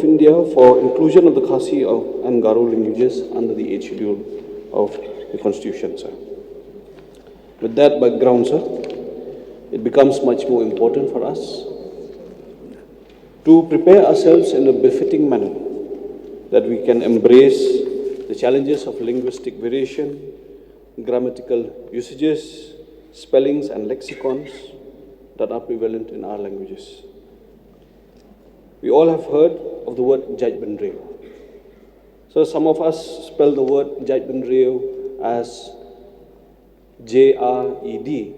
India for inclusion of the Khasi and Garo languages under the 8th schedule of the Constitution, sir. With that background, sir, it becomes much more important for us to prepare ourselves in a befitting manner that we can embrace the challenges of linguistic variation, grammatical usages, spellings and lexicons that are prevalent in our languages. We all have heard of the word judgment rail. So some of us spell the word judgment rail as J-R-E-D,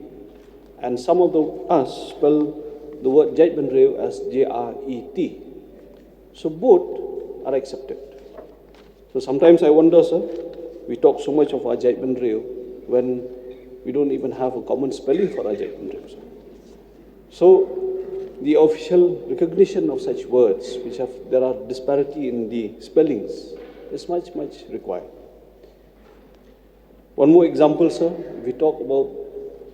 and some of us spell the word judgment rail as J-R-E-T. So both are accepted. So sometimes I wonder, sir, we talk so much of our judgment rail when we don't even have a common spelling for our judgment rail, sir. So the official recognition of such words, there are disparity in the spellings, is much required. One more example, sir, we talk about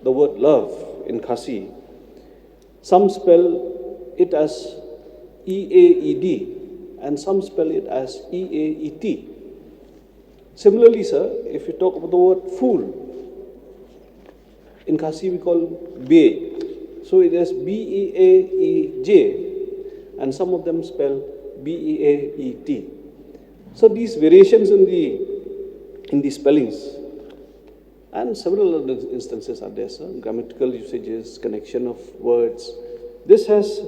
the word love in Khasi. Some spell it as E-A-E-D and some spell it as E-A-E-T. Similarly, sir, if you talk about the word fool, in Khasi we call Be. So it is B-E-A-E-J and some of them spell B-E-A-E-T. So these variations in the spellings and several other instances are there, sir. Grammatical usages, connection of words. This has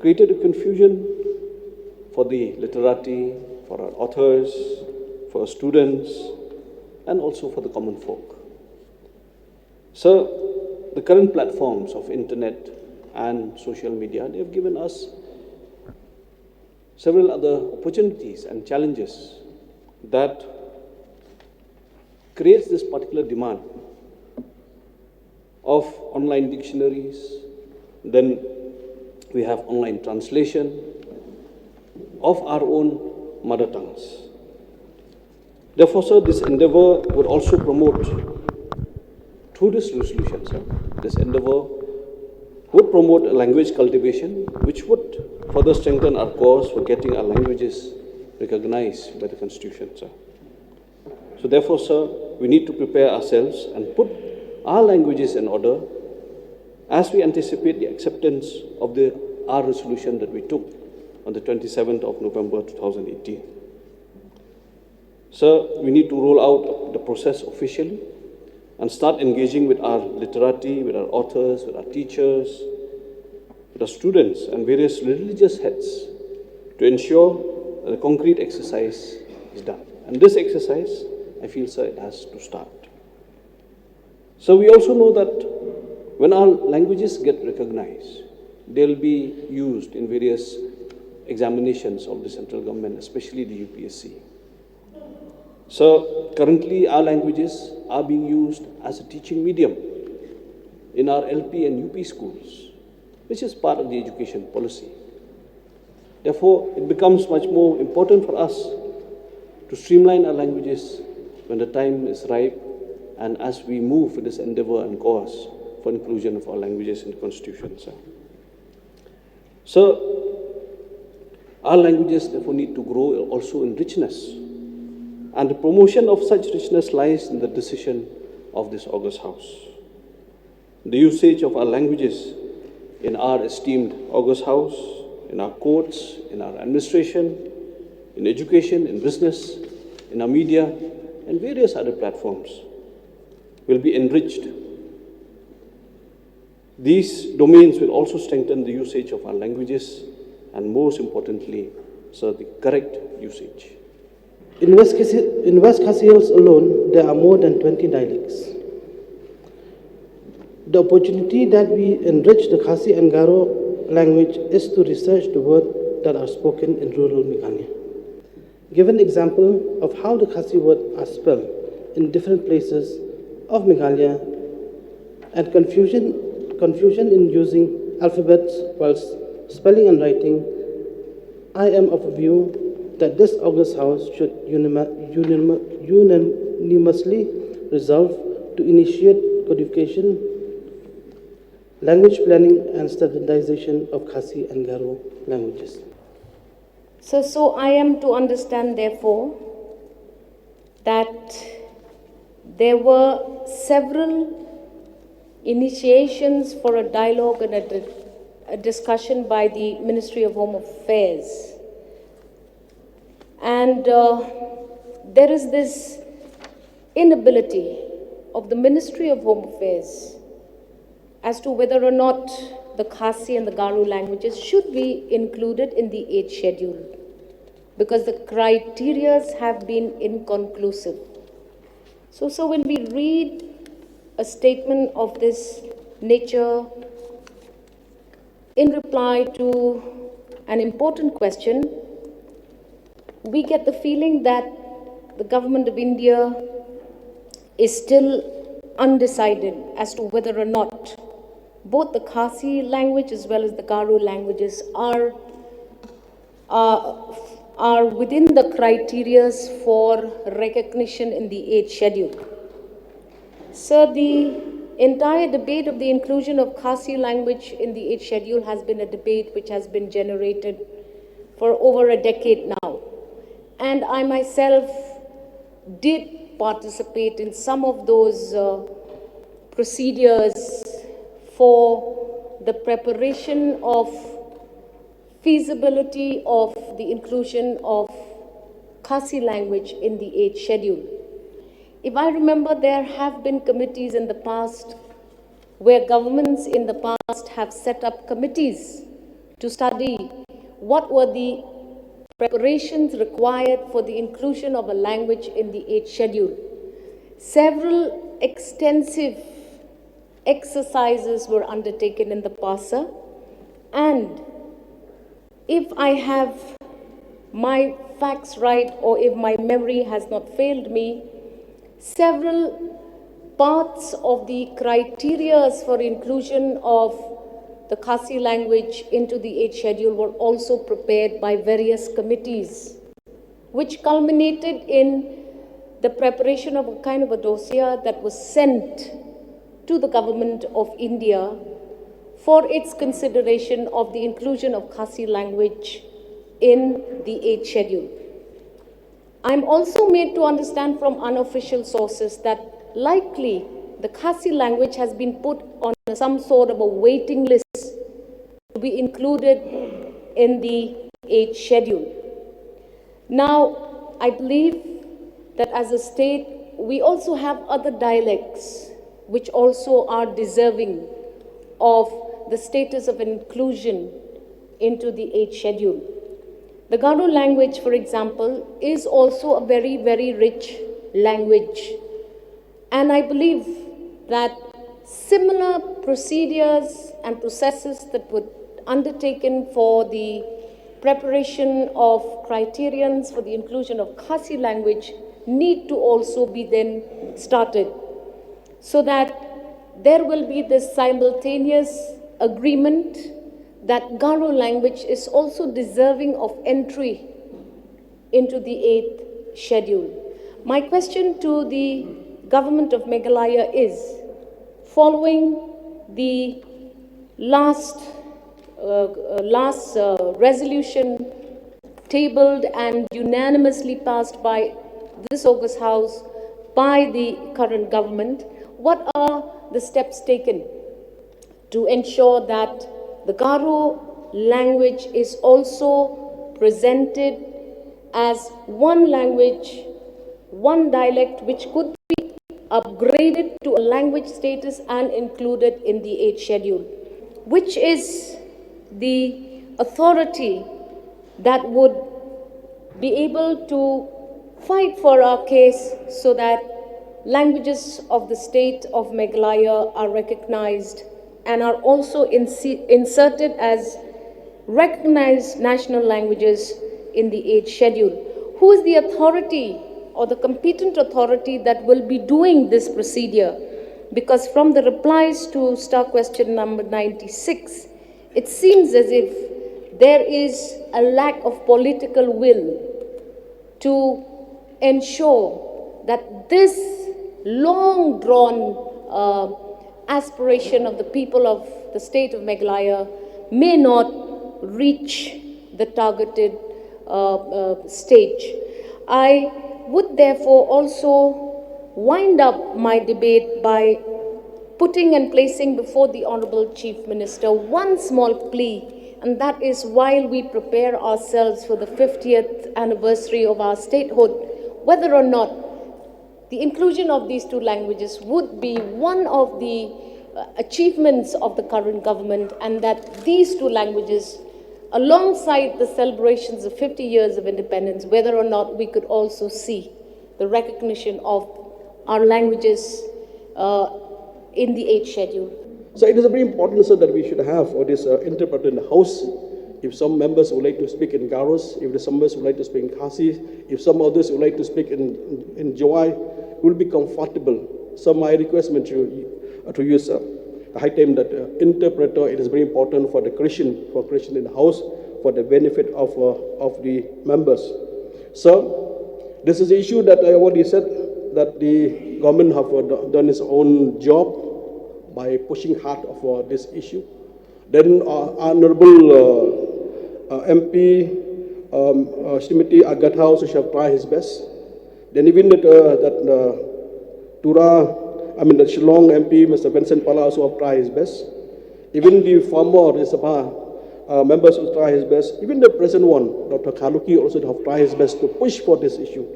created a confusion for the literati, for our authors, for our students, and also for the common folk. So the current platforms of internet and social media, they have given us several other opportunities and challenges that creates this particular demand of online dictionaries. Then we have online translation of our own mother tongues. Therefore, sir, this endeavor would also promote, through this resolution, sir, this endeavor would promote a language cultivation which would further strengthen our cause for getting our languages recognized by the Constitution, sir. So therefore, sir, we need to prepare ourselves and put our languages in order as we anticipate the acceptance of our resolution that we took on the 27th of November 2018. Sir, we need to roll out the process officially and start engaging with our literati, with our authors, with our teachers, with our students and various religious heads to ensure that a concrete exercise is done. And this exercise, I feel, sir, it has to start. So we also know that when our languages get recognized, they'll be used in various examinations of the central government, especially the UPSC. So currently our languages are being used as a teaching medium in our LP and UP schools, which is part of the education policy. Therefore, it becomes much more important for us to streamline our languages when the time is ripe and as we move with this endeavor and cause for inclusion of our languages in the Constitution, sir. So, our languages therefore need to grow also in richness. And the promotion of such richness lies in the decision of this August House. The usage of our languages in our esteemed August House, in our courts, in our administration, in education, in business, in our media, and various other platforms will be enriched. These domains will also strengthen the usage of our languages and, most importantly, sir, the correct usage. In West Khasi Hills alone, there are more than 20 dialects. The opportunity that we enrich the Khasi and Garo language is to research the words that are spoken in rural Meghalaya. Give an example of how the Khasi words are spelled in different places of Meghalaya and confusion in using alphabets whilst spelling and writing. I am of a view that this August House should unanimously resolve to initiate codification, language planning and standardization of Khasi and Garo languages. So I am to understand, therefore, that there were several initiations for a dialogue and a discussion by the Ministry of Home Affairs. And there is this inability of the Ministry of Home Affairs as to whether or not the Khasi and the Garo languages should be included in the 8th schedule, because the criteria have been inconclusive. So when we read a statement of this nature in reply to an important question, we get the feeling that the government of India is still undecided as to whether or not both the Khasi language as well as the Garo languages are within the criteria for recognition in the 8th schedule. So the entire debate of the inclusion of Khasi language in the 8th schedule has been a debate which has been generated for over a decade now. And I myself did participate in some of those procedures for the preparation of feasibility of the inclusion of Khasi language in the 8th schedule. If I remember, there have been committees in the past where governments in the past have set up committees to study what were the preparations required for the inclusion of a language in the 8th schedule. Several extensive exercises were undertaken in the PASA, and if I have my facts right, or if my memory has not failed me, several parts of the criteria for inclusion of the Khasi language into the 8th schedule were also prepared by various committees, which culminated in the preparation of a kind of a dossier that was sent to the government of India for its consideration of the inclusion of Khasi language in the 8th schedule. I'm also made to understand from unofficial sources that likely the Khasi language has been put on some sort of a waiting list to be included in the 8th schedule. Now, I believe that as a state, we also have other dialects which also are deserving of the status of inclusion into the 8th schedule. The Garo language, for example, is also a very, very rich language. And I believe that similar procedures and processes that were undertaken for the preparation of criterions for the inclusion of Khasi language need to also be then started, so that there will be this simultaneous agreement that Garo language is also deserving of entry into the 8th schedule. My question to the government of Meghalaya is, following the last resolution tabled and unanimously passed by this August House by the current government, what are the steps taken to ensure that the Garo language is also presented as one language, one dialect, which could be upgraded to a language status and included in the 8th schedule? Which is the authority that would be able to fight for our case so that languages of the state of Meghalaya are recognized and are also inserted as recognized national languages in the 8th schedule? Who is the authority or the competent authority that will be doing this procedure? Because from the replies to star question number 96, it seems as if there is a lack of political will to ensure that this long-drawn aspiration of the people of the state of Meghalaya may not reach the targeted stage. I would therefore also wind up my debate by putting and placing before the Honorable Chief Minister one small plea, and that is while we prepare ourselves for the 50th anniversary of our statehood, whether or not the inclusion of these two languages would be one of the achievements of the current government, and that these two languages, alongside the celebrations of 50 years of independence, whether or not we could also see the recognition of our languages in the 8th schedule. So it is very important, sir, that we should have this interpreter in the house. If some members would like to speak in Garos, if some members would like to speak in Khasi, if some others would like to speak in Jawai, will be comfortable. So my request to you, sir, the high time that interpreter, it is very important for Christian in the house, for the benefit of the members. So this is the issue that I already said, that the government have done its own job by pushing hard for this issue. Then Honorable MP Srimati Agatha also shall try his best. Then even that the Shillong MP, Mr. Vincent Pala, also will try his best. Even the former members will try his best. Even the present one, Dr. Kaluki, also have tried his best to push for this issue.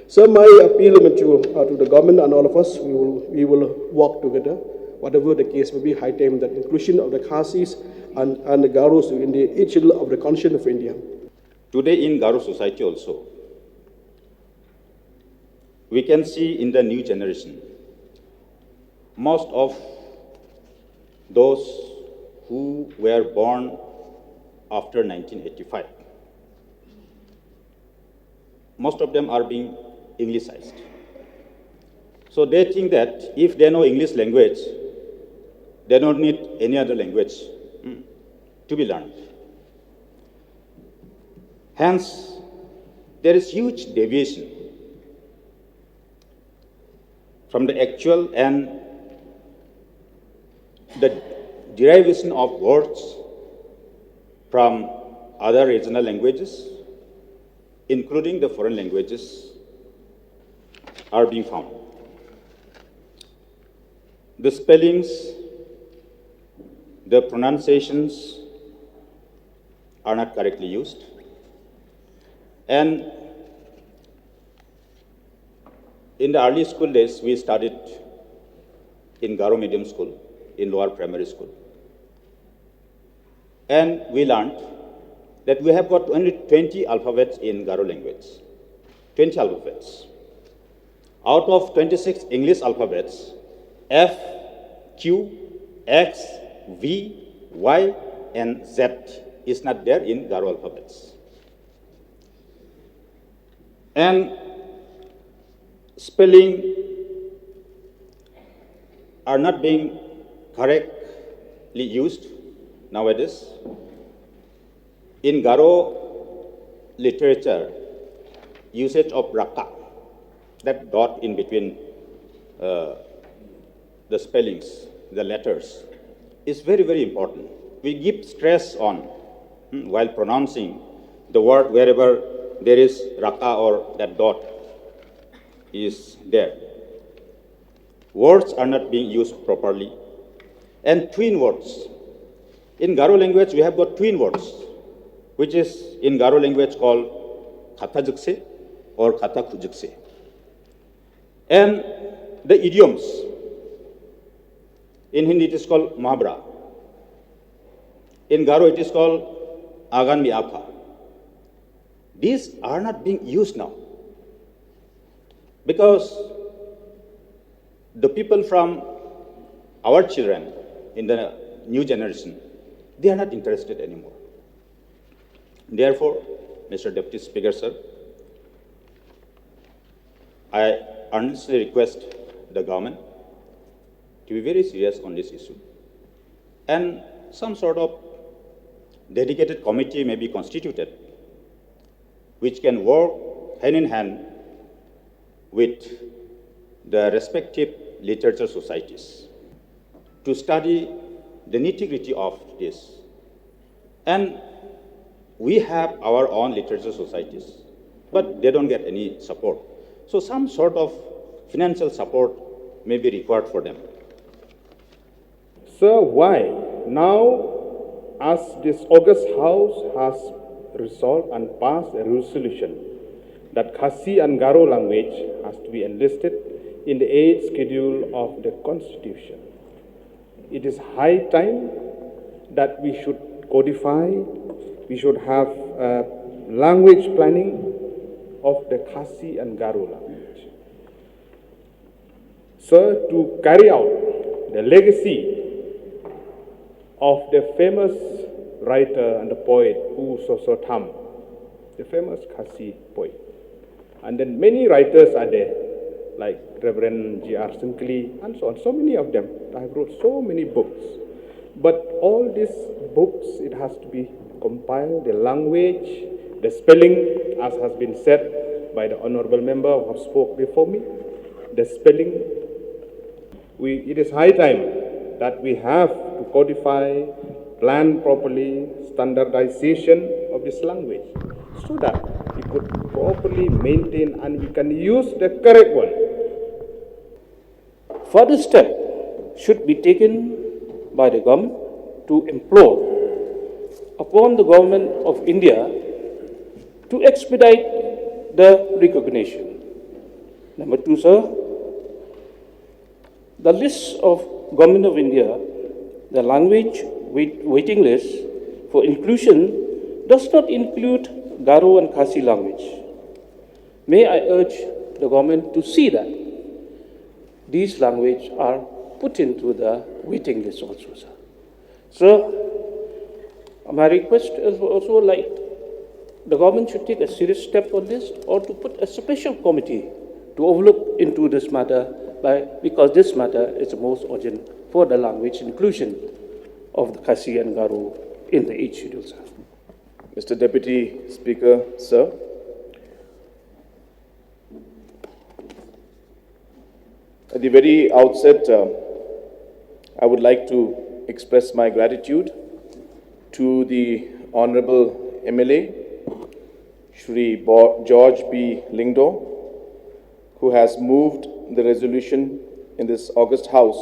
So my appeal to the government and all of us, we will work together. Whatever the case may be, high time that inclusion of the Khasis and the Garos in the 8th schedule of the Constitution of India. Today in Garo society also, we can see in the new generation, most of those who were born after 1985, most of them are being Anglicized. So they think that if they know English language, they don't need any other language to be learned. Hence, there is huge deviation from the actual and the derivation of words from other regional languages, including the foreign languages, are being found. The spellings, the pronunciations are not correctly used. And in the early school days, we studied in Garo medium school, in lower primary school. And we learned that we have got only 20 alphabets in Garo language, 20 alphabets. Out of 26 English alphabets, F, Q, X, V, Y, and Z is not there in Garo alphabets. And spelling are not being correctly used nowadays. In Garo literature, usage of raka, that dot in between the spellings, the letters, is very, very important. We give stress on while pronouncing the word wherever there is raka or that dot is there. Words are not being used properly. And twin words. In Garo language, we have got twin words, which is in Garo language called Kata Jukse or Kata Khujukse. And the idioms. In Hindi, it is called Mahabra. In Garo, it is called Agan Mi Akha. These are not being used now because the people from our children in the new generation, they are not interested anymore. Therefore, Mr. Deputy Speaker, sir, I earnestly request the government to be very serious on this issue. And some sort of dedicated committee may be constituted which can work hand in hand with the respective literature societies to study the nitty-gritty of this. And We have our own literature societies, but they don't get any support. So some sort of financial support may be required for them. Sir, why? Now, as this August House has resolved and passed a resolution that Khasi and Garo language has to be enlisted in the 8th schedule of the Constitution, it is high time that we should codify, we should have language planning of the Khasi and Garo language. Sir, to carry out the legacy of the famous writer and the poet U Soso Tham, the famous Khasi poet. And then many writers are there, like Reverend G.R. Sinkli and so on, so many of them. I have wrote so many books. But all these books, it has to be compiled, the language, the spelling, as has been said by the honorable member who have spoke before me, the spelling. It is high time that we have to codify, plan properly, standardization of this language so that we could properly maintain and we can use the correct one. Further step should be taken by the government to implore upon the government of India to expedite the recognition. Number two, sir, the list of Government of India, the language waiting list for inclusion does not include Garo and Khasi language. May I urge the government to see that these languages are put into the waiting list also, sir. So, my request is also like the government should take a serious step on this or to put a special committee to overlook into this matter because this matter is the most urgent for the language inclusion of the Khasi and Garo in the 8th schedule, sir. Mr. Deputy Speaker, sir. At the very outset, I would like to express my gratitude to the Honorable MLA, Shri George B. Lingdo, who has moved the resolution in this August House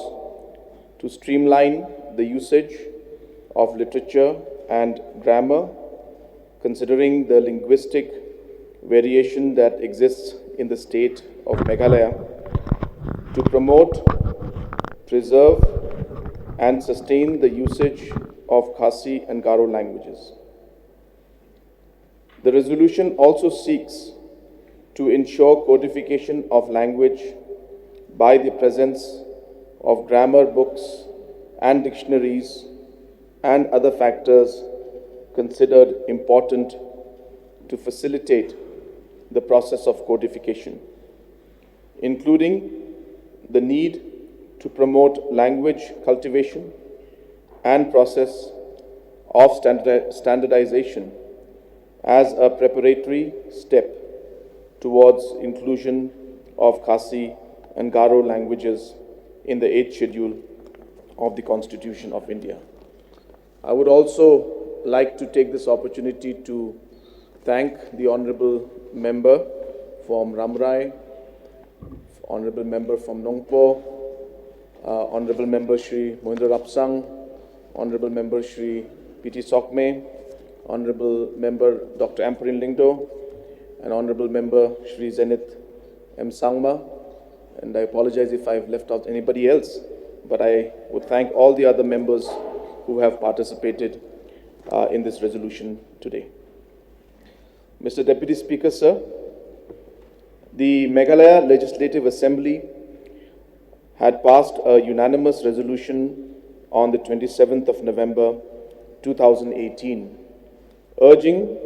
to streamline the usage of literature and grammar, considering the linguistic variation that exists in the state of Meghalaya, to promote, preserve, and sustain the usage of Khasi and Garo languages. The resolution also seeks to ensure codification of language by the presence of grammar books and dictionaries and other factors considered important to facilitate the process of codification, including the need to promote language cultivation and process of standardization as a preparatory step towards inclusion of Khasi and Garo languages in the 8th schedule of the Constitution of India. I would also like to take this opportunity to thank the Honorable Member from Ramrai, Honorable Member from Nongpo, Honorable Member Shri Mohindra Rapsang, Honorable Member Shri P.T. Sokme, Honorable Member Dr. Amperin Lingdo, and Honorable Member Shri Zenith M. Sangma. And I apologize if I've left out anybody else, but I would thank all the other members who have participated in this resolution today. Mr. Deputy Speaker, sir, the Meghalaya Legislative Assembly had passed a unanimous resolution on the 27th of November 2018, urging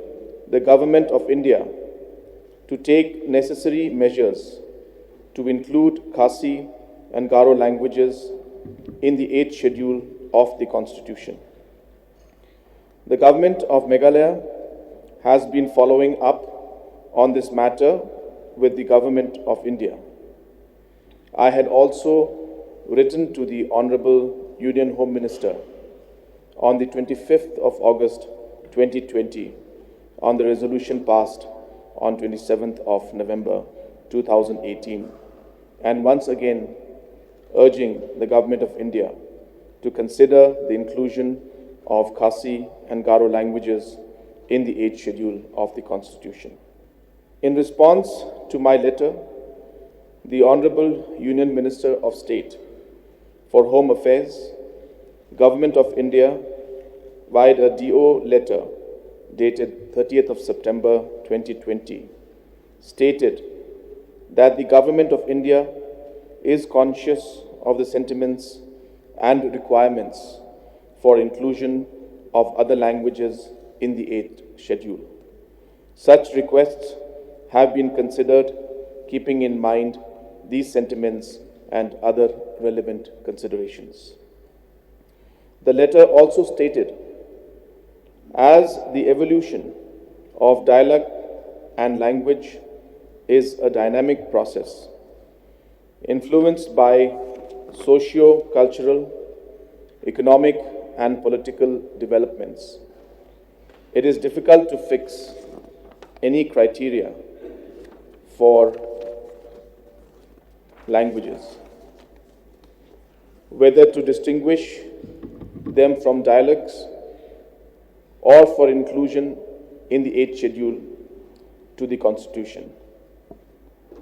the Government of India to take necessary measures to include Khasi and Garo languages in the 8th schedule of the Constitution. The Government of Meghalaya has been following up on this matter with the Government of India. I had also written to the Honorable Union Home Minister on the 25th of August 2020 on the resolution passed on 27th of November 2018, and once again urging the Government of India to consider the inclusion of Khasi and Garo languages in the 8th schedule of the Constitution. In response to my letter, the Honorable Union Minister of State for Home Affairs, Government of India, via a DO letter dated 30th of September 2020, stated that the Government of India is conscious of the sentiments and requirements for inclusion of other languages in the 8th schedule. Such requests have been considered keeping in mind these sentiments and other relevant considerations. The letter also stated, as the evolution of dialect and language is a dynamic process influenced by socio-cultural, economic and political developments, it is difficult to fix any criteria for languages, whether to distinguish them from dialects or for inclusion in the 8th schedule to the Constitution.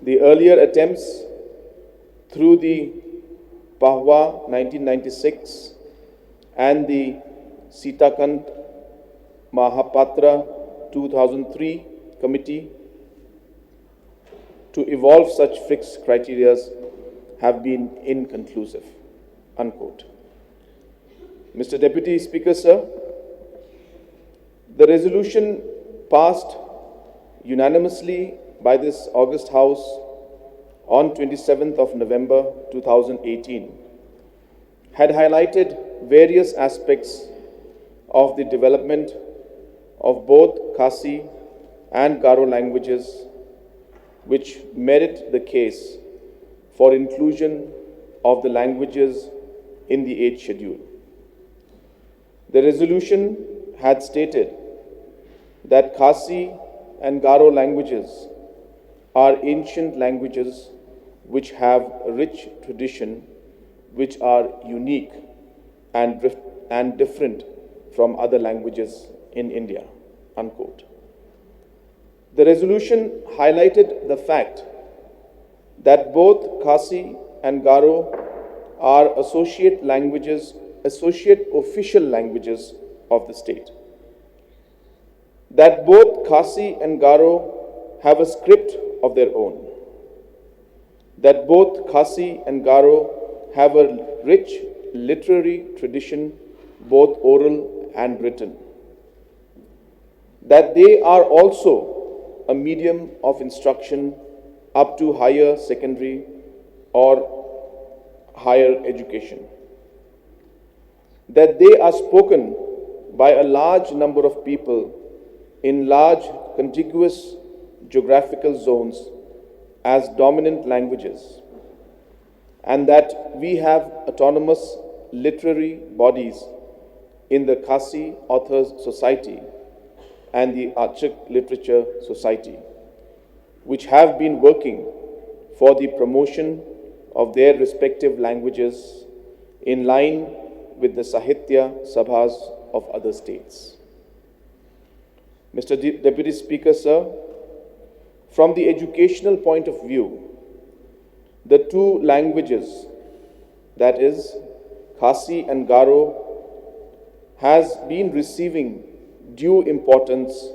The earlier attempts through the Pahwa 1996 and the Sitakant Mahapatra 2003 committee to evolve such fixed criteria have been inconclusive, unquote. Mr. Deputy Speaker, sir, the resolution passed unanimously by this August House on 27th of November 2018 had highlighted various aspects of the development of both Khasi and Garo languages which merit the case for inclusion of the languages in the 8th schedule. The resolution had stated that Khasi and Garo languages are ancient languages which have a rich tradition, which are unique and different from other languages in India, unquote. The resolution highlighted the fact that both Khasi and Garo are associate official languages of the state. That both Khasi and Garo have a script of their own. That both Khasi and Garo have a rich literary tradition, both oral and written. That they are also a medium of instruction up to higher secondary or higher education. That they are spoken by a large number of people in large contiguous geographical zones as dominant languages, and that we have autonomous literary bodies in the Khasi Authors Society and the Achak Literature Society, which have been working for the promotion of their respective languages in line with the Sahitya Sabhas of other states. Mr. Deputy Speaker, sir, from the educational point of view, the two languages, that is, Khasi and Garo, has been receiving due importance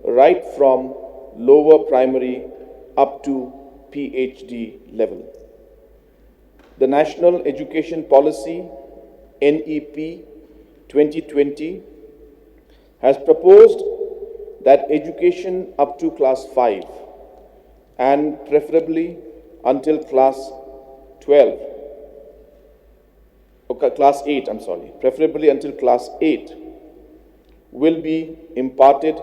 right from lower primary up to PhD level. The National Education Policy, NEP 2020, has proposed that education up to class 5 and preferably until class 12, class 8, preferably until class 8, will be imparted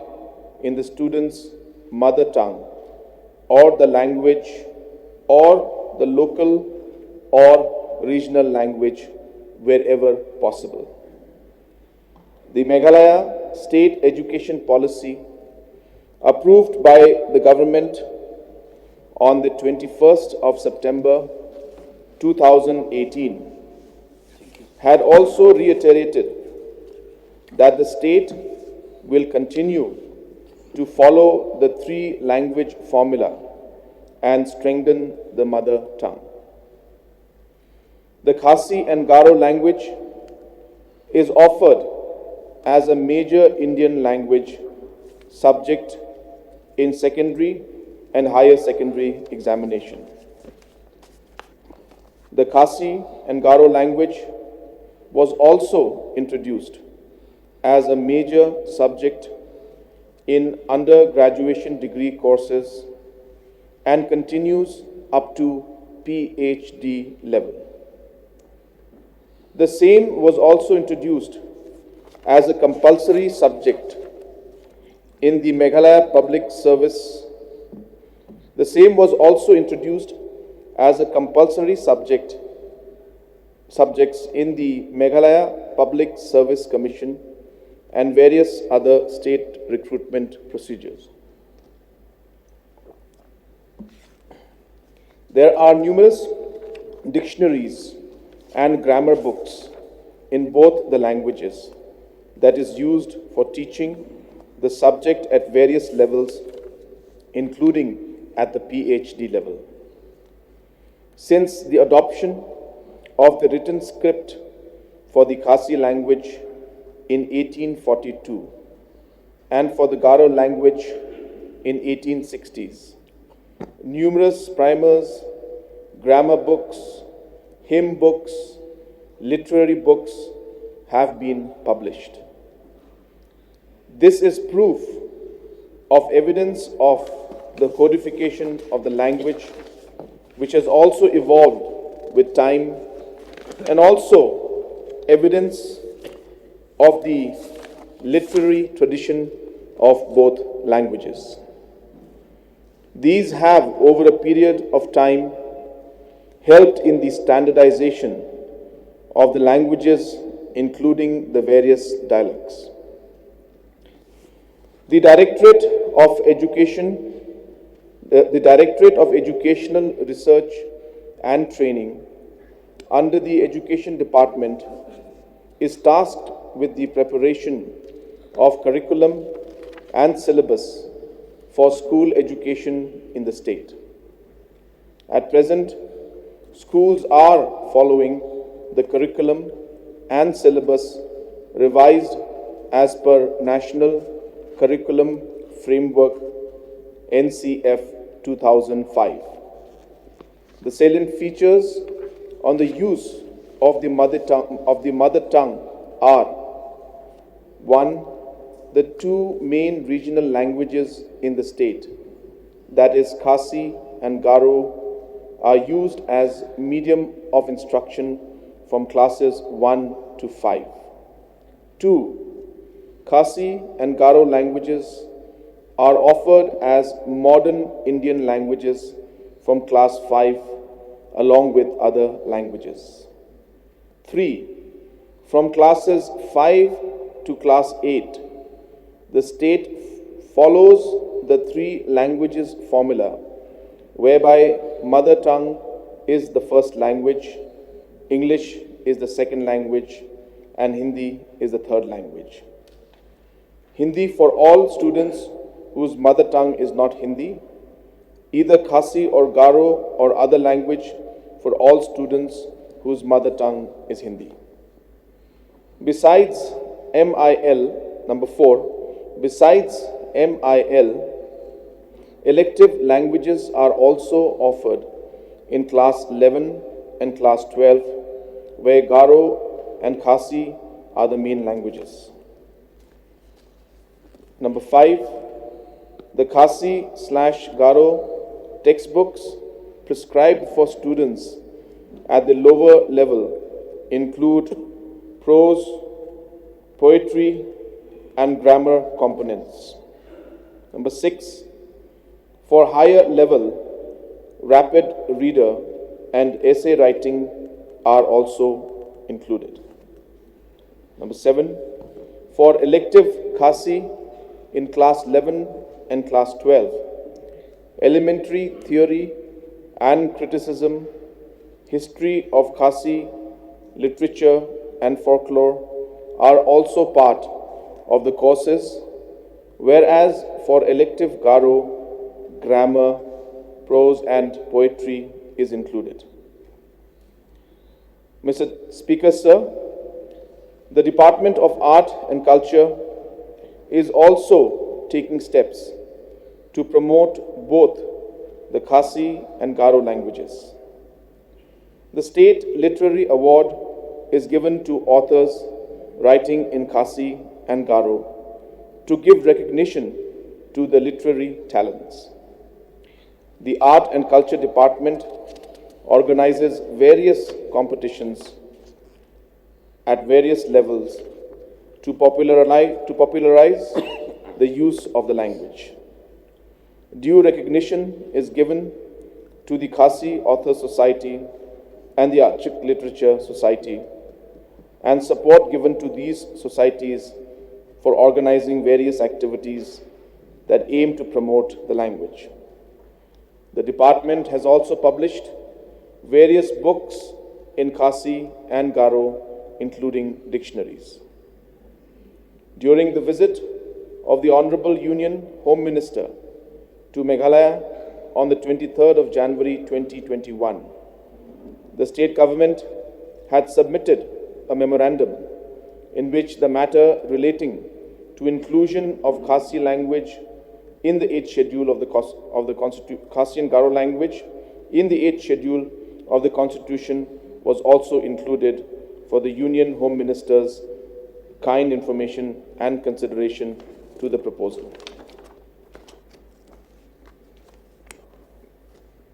in the student's mother tongue or the language or the local or regional language wherever possible. The Meghalaya State Education Policy approved by the government on the 21st of September 2018, had also reiterated that the state will continue to follow the three-language formula and strengthen the mother tongue. The Khasi and Garo language is offered as a major Indian language subject in secondary and higher secondary examination. The Khasi and Garo language was also introduced as a major subject in undergraduation degree courses and continues up to PhD level. The same was also introduced as a compulsory subject in the Meghalaya Public Service. The same was also introduced as a compulsory subjects in the Meghalaya Public Service Commission and various other state recruitment procedures. There are numerous dictionaries and grammar books in both the languages that is used for teaching the subject at various levels, including at the PhD level. Since the adoption of the written script for the Khasi language in 1842 and for the Garo language in 1860s, numerous primers, grammar books, hymn books, literary books have been published. This is proof of evidence of the codification of the language, which has also evolved with time, and also evidence of the literary tradition of both languages. These have, over a period of time, helped in the standardization of the languages, including the various dialects. The Directorate of Educational Research and Training under the Education Department is tasked with the preparation of curriculum and syllabus for school education in the state. At present, schools are following the curriculum and syllabus revised as per National Curriculum Framework NCF 2005. The salient features on the use of the mother tongue are: 1. The two main regional languages in the state, that is Khasi and Garo, are used as medium of instruction from classes 1 to 5. 2. Khasi and Garo languages are offered as modern Indian languages from class 5 along with other languages. 3. From classes 5 to class 8, the state follows the three languages formula, whereby mother tongue is the first language, English is the second language, and Hindi is the third language. Hindi for all students whose mother tongue is not Hindi, either Khasi or Garo or other language for all students whose mother tongue is Hindi. Besides MIL, number 4, besides MIL, elective languages are also offered in class 11 and class 12, where Garo and Khasi are the main languages. Number 5, the Khasi/Garo textbooks prescribed for students at the lower level include prose, poetry, and grammar components. Number 6, for higher level, rapid reader and essay writing are also included. Number 7, for elective Khasi, in class 11 and class 12. Elementary theory and criticism, history of Khasi, literature and folklore are also part of the courses, whereas for elective Garo, grammar, prose and poetry is included. Mr. Speaker, sir, the Department of Art and Culture is also taking steps to promote both the Khasi and Garo languages. The State Literary Award is given to authors writing in Khasi and Garo to give recognition to the literary talents. The Art and Culture Department organizes various competitions at various levels to popularize the use of the language. Due recognition is given to the Khasi Author Society and the Archik Literature Society, and support given to these societies for organizing various activities that aim to promote the language. The department has also published various books in Khasi and Garo, including dictionaries. During the visit of the Honorable Union Home Minister to Meghalaya on the 23rd of January 2021, the state government had submitted a memorandum in which the matter relating to inclusion of Khasi language in the 8th schedule of the Khasi and Garo language in the 8th schedule of the Constitution was also included for the Union Home Minister's kind information and consideration to the proposal.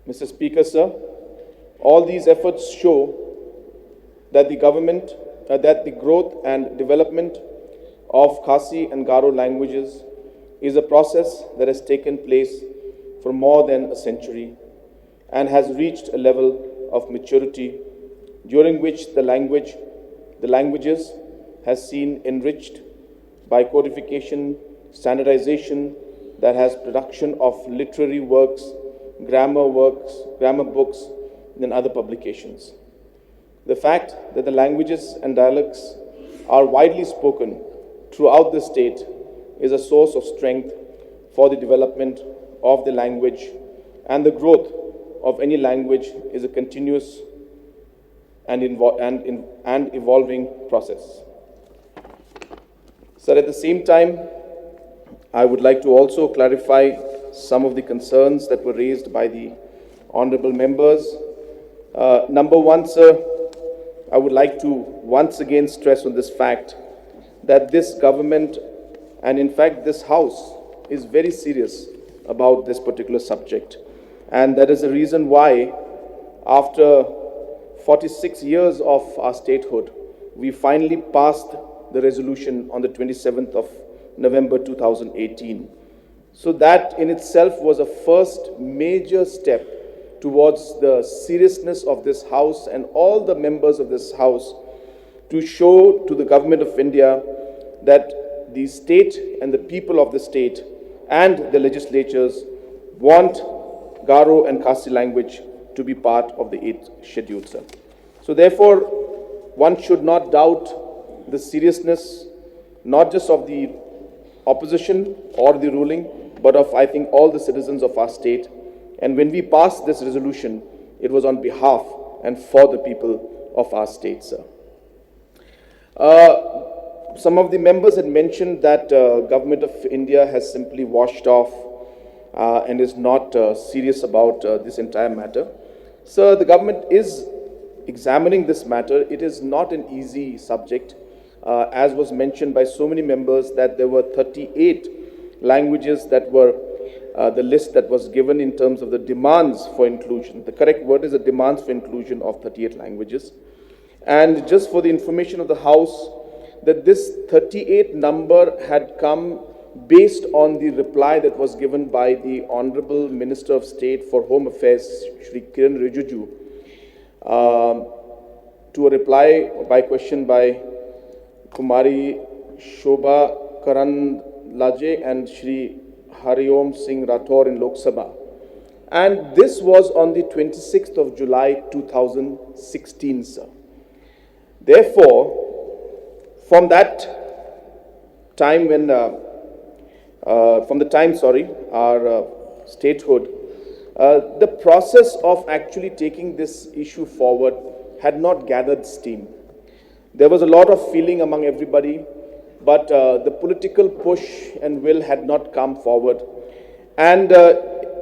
Mr. Speaker, sir, all these efforts show that the government, that the growth and development of Khasi and Garo languages is a process that has taken place for more than a century and has reached a level of maturity during which the languages has seen enriched by codification, standardization that has production of literary works, grammar books, and other publications. The fact that the languages and dialects are widely spoken throughout the state is a source of strength for the development of the language, and the growth of any language is a continuous and evolving process. Sir, at the same time, I would like to also clarify some of the concerns that were raised by the honorable members. Number one, sir, I would like to once again stress on this fact that this government, and in fact this House, is very serious about this particular subject. And that is the reason why, after 46 years of our statehood, we finally passed the resolution on the 27th of November 2018. So that in itself was a first major step towards the seriousness of this House and all the members of this House to show to the Government of India that the state and the people of the state and the legislatures want Garo and Khasi language to be part of the 8th schedule, sir. So therefore, one should not doubt the seriousness, not just of the opposition or the ruling, but of, I think, all the citizens of our state. And when we passed this resolution, it was on behalf and for the people of our state, sir. Some of the members had mentioned that Government of India has simply washed off and is not serious about this entire matter. Sir, the government is examining this matter. It is not an easy subject, as was mentioned by so many members, that there were 38 languages that were the list that was given in terms of the demands for inclusion. The correct word is the demands for inclusion of 38 languages. And just for the information of the House, that this 38 number had come based on the reply that was given by the Honorable Minister of State for Home Affairs, Shri Kiran Rijiju, to a reply by question by Kumari Shobha Laje and Shri Hariom Singh Rathore in Lok Sabha. And this was on the 26th of July 2016, sir. Therefore, from that time when, our statehood, the process of actually taking this issue forward had not gathered steam. There was a lot of feeling among everybody, but the political push and will had not come forward. And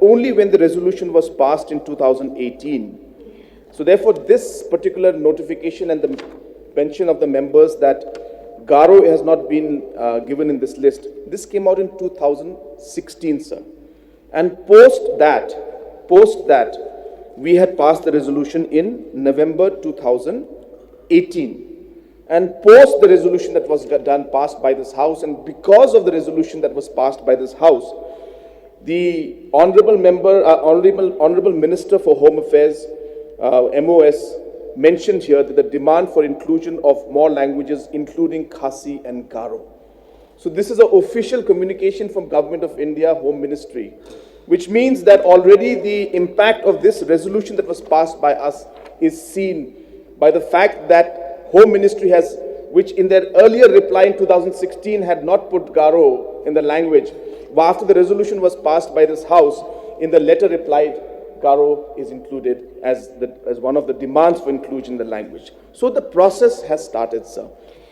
only when the resolution was passed in 2018. So therefore, this particular notification and the mention of the members that Garo has not been given in this list, this came out in 2016, sir. And post that, we had passed the resolution in November 2018. And post the resolution that was passed by this House, and because of the resolution that was passed by this House, the Honorable Minister for Home Affairs, MOS, mentioned here that the demand for inclusion of more languages, including Khasi and Garo. So this is an official communication from Government of India, Home Ministry, which means that already the impact of this resolution that was passed by us is seen by the fact that Home Ministry has, which in their earlier reply in 2016 had not put Garo in the language, after the resolution was passed by this House, in the letter replied, Garo is included as one of the demands for inclusion in the language. So the process has started, sir.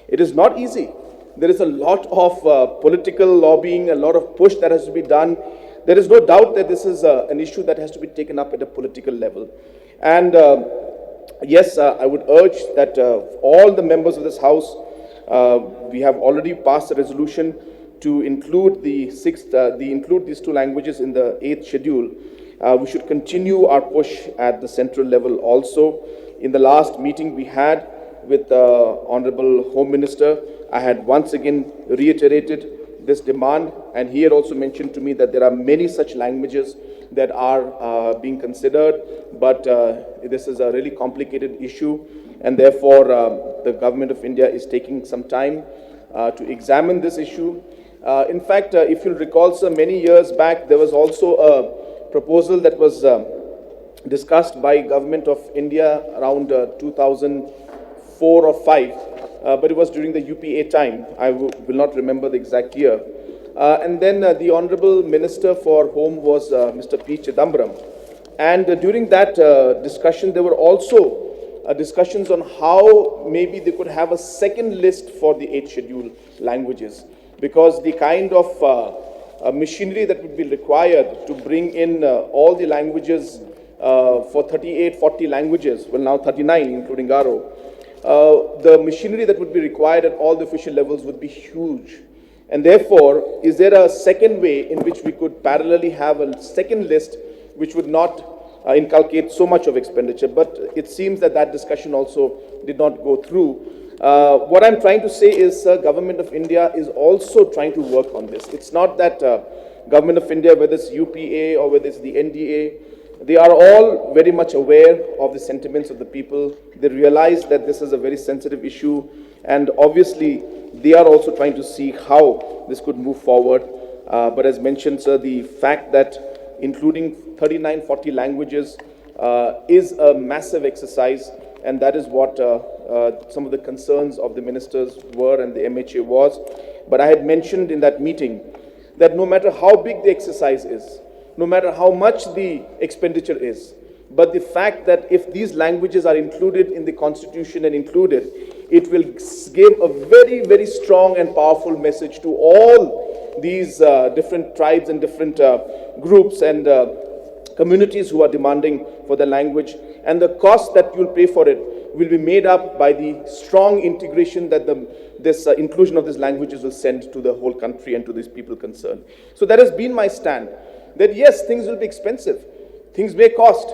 It is not easy. There is a lot of political lobbying, a lot of push that has to be done. There is no doubt that this is an issue that has to be taken up at a political level. And yes, I would urge that all the members of this House, we have already passed a resolution to include include these two languages in the 8th schedule. We should continue our push at the central level also. In the last meeting we had with the Honorable Home Minister, I had once again reiterated this demand, and he had also mentioned to me that there are many such languages that are being considered, but this is a really complicated issue, and therefore the Government of India is taking some time to examine this issue. In fact, if you'll recall, sir, many years back, there was also a proposal that was discussed by Government of India around 2004 or 5, but it was during the UPA time. I will not remember the exact year. And then the Honorable Minister for Home was Mr. P. Chidambaram. And during that discussion, there were also discussions on how maybe they could have a second list for the 8th schedule languages, because the kind of machinery that would be required to bring in all the languages for 40 languages, well now 39 including Garo, the machinery that would be required at all the official levels would be huge. And therefore, is there a second way in which we could parallelly have a second list which would not inculcate so much of expenditure? But it seems that that discussion also did not go through. What I'm trying to say is, Government of India is also trying to work on this. It's not that Government of India, whether it's UPA or whether it's the NDA, they are all very much aware of the sentiments of the people. They realize that this is a very sensitive issue, and obviously they are also trying to see how this could move forward. But as mentioned, sir, the fact that including 40 languages is a massive exercise, and that is what some of the concerns of the ministers were and the MHA was. But I had mentioned in that meeting that no matter how big the exercise is, no matter how much the expenditure is, but the fact that if these languages are included in the constitution and included, it will give a very, very strong and powerful message to all these different tribes and different groups and communities who are demanding for the language. And the cost that you'll pay for it will be made up by the strong integration that this inclusion of these languages will send to the whole country and to these people concerned. So that has been my stand, that yes, things will be expensive, things may cost,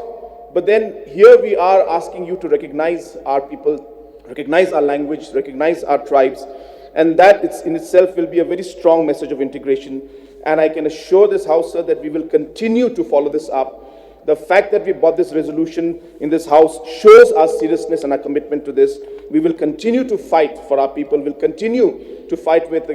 but then here we are asking you to recognize our people, recognize our language, recognize our tribes, and that in itself will be a very strong message of integration. And I can assure this House, sir, that we will continue to follow this up. The fact that we brought this resolution in this House shows our seriousness and our commitment to this. We will continue to fight for our people. We'll continue to fight with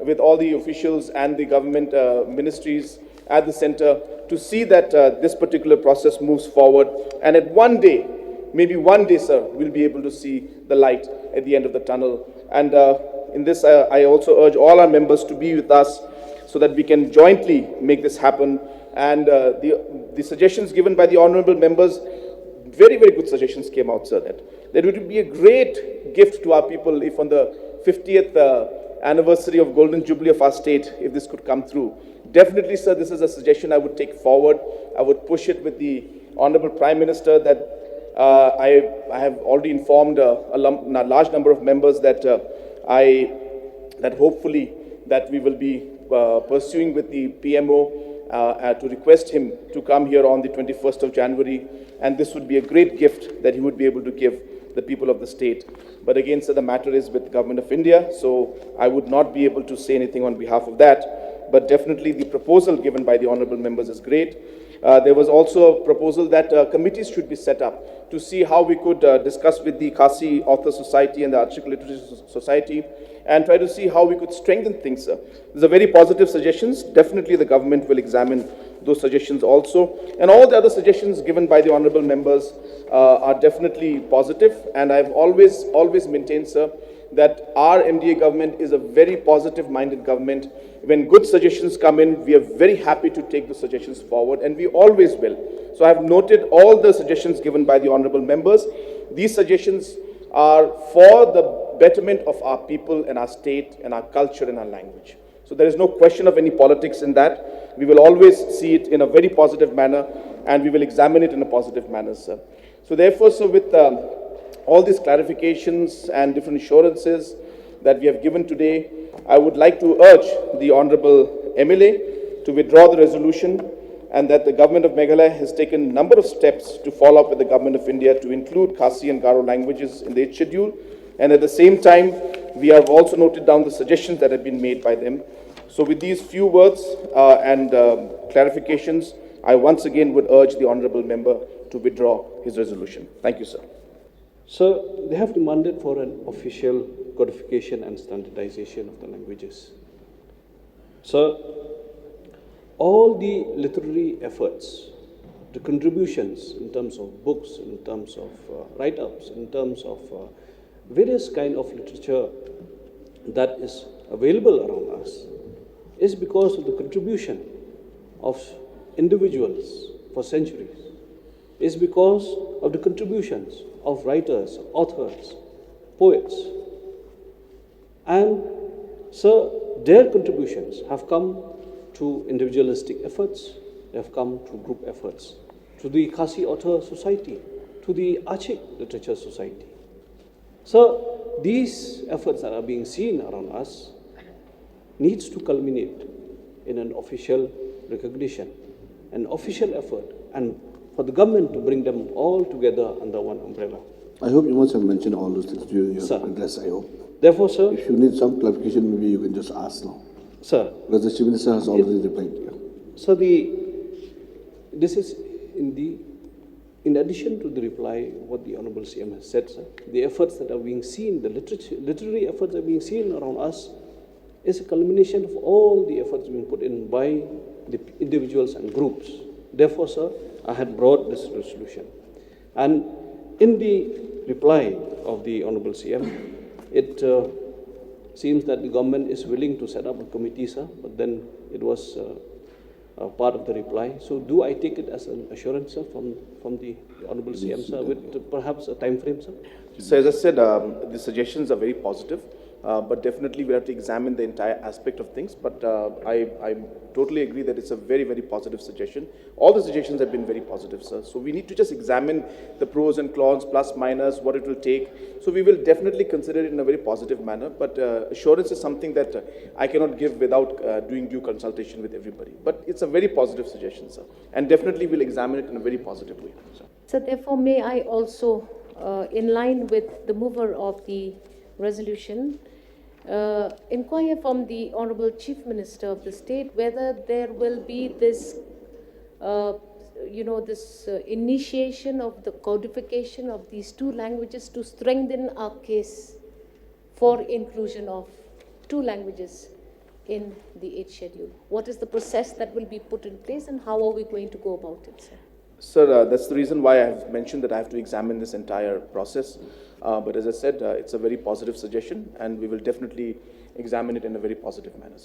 with all the officials and the government ministries at the center to see that this particular process moves forward. And at one day, maybe one day, sir, we'll be able to see the light at the end of the tunnel. And in this, I also urge all our members to be with us so that we can jointly make this happen. And the suggestions given by the honorable members, very, very good suggestions came out, sir, that it would be a great gift to our people if on the 50th anniversary of Golden Jubilee of our state, if this could come through. Definitely, sir, this is a suggestion I would take forward. I would push it with the Honorable Prime Minister that I have already informed a large number of members that that hopefully that we will be pursuing with the PMO to request him to come here on the 21st of January. And this would be a great gift that he would be able to give the people of the state. But again, sir, the matter is with the Government of India, so I would not be able to say anything on behalf of that. But definitely the proposal given by the honorable members is great. There was also a proposal that committees should be set up to see how we could discuss with the Khasi Author Society and the Archaic Literature Society and try to see how we could strengthen things, sir. These are very positive suggestions. Definitely the government will examine those suggestions also. And all the other suggestions given by the honorable members are definitely positive. And I've always maintained, sir, that our MDA government is a very positive-minded government. When good suggestions come in, we are very happy to take the suggestions forward, and we always will. So I have noted all the suggestions given by the honorable members. These suggestions are for the betterment of our people and our state and our culture and our language. So there is no question of any politics in that. We will always see it in a very positive manner, and we will examine it in a positive manner, sir. So therefore, sir, with all these clarifications and different assurances that we have given today, I would like to urge the Honorable MLA to withdraw the resolution, and that the Government of Meghalaya has taken a number of steps to follow up with the Government of India to include Khasi and Garo languages in their schedule. And at the same time, we have also noted down the suggestions that have been made by them. So with these few words and clarifications, I once again would urge the Honorable Member to withdraw his resolution. Thank you, sir. Sir, they have demanded for an official codification and standardization of the languages. Sir, all the literary efforts, the contributions in terms of books, in terms of write-ups, in terms of various kind of literature that is available around us, is because of the contribution of individuals for centuries, is because of the contributions of writers, authors, poets. And sir, their contributions have come to individualistic efforts, they have come to group efforts, to the Khasi Author Society, to the Archaic Literature Society. So these efforts that are being seen around us needs to culminate in an official recognition, an official effort, and for the government to bring them all together under one umbrella. I hope you must have mentioned all those things during your Sir. address, I hope. Therefore, sir, If you need some clarification, maybe you can just ask now. sir, Because the Chief Minister has already replied. Yeah. so this is in addition to the reply, what the Honorable CM has said, sir, the efforts that are being seen, the literary efforts that are being seen around us is a culmination of all the efforts being put in by the individuals and groups. Therefore, sir, I had brought this resolution. And in the reply of the Honorable CM, it seems that the government is willing to set up a committee, sir, but then it was part of the reply. So do I take it as an assurance, sir, from the Honorable CM, sir, with perhaps a time frame, sir? So as I said, the suggestions are very positive, but definitely we have to examine the entire aspect of things. But I totally agree that it's a very, very positive suggestion. All the suggestions have been very positive, sir. So we need to just examine the pros and cons, plus, minus, what it will take. So we will definitely consider it in a very positive manner. But assurance is something that I cannot give without doing due consultation with everybody. But it's a very positive suggestion, sir. And definitely we'll examine it in a very positive way, sir. So therefore, may I also, in line with the mover of the resolution, inquire from the Honorable Chief Minister of the state whether there will be this, initiation of the codification of these two languages to strengthen our case for inclusion of two languages in the 8th schedule? What is the process that will be put in place and how are we going to go about it, sir? Sir, that's the reason why I have mentioned that I have to examine this entire process. But as I said, it's a very positive suggestion and we will definitely examine it in a very positive manner.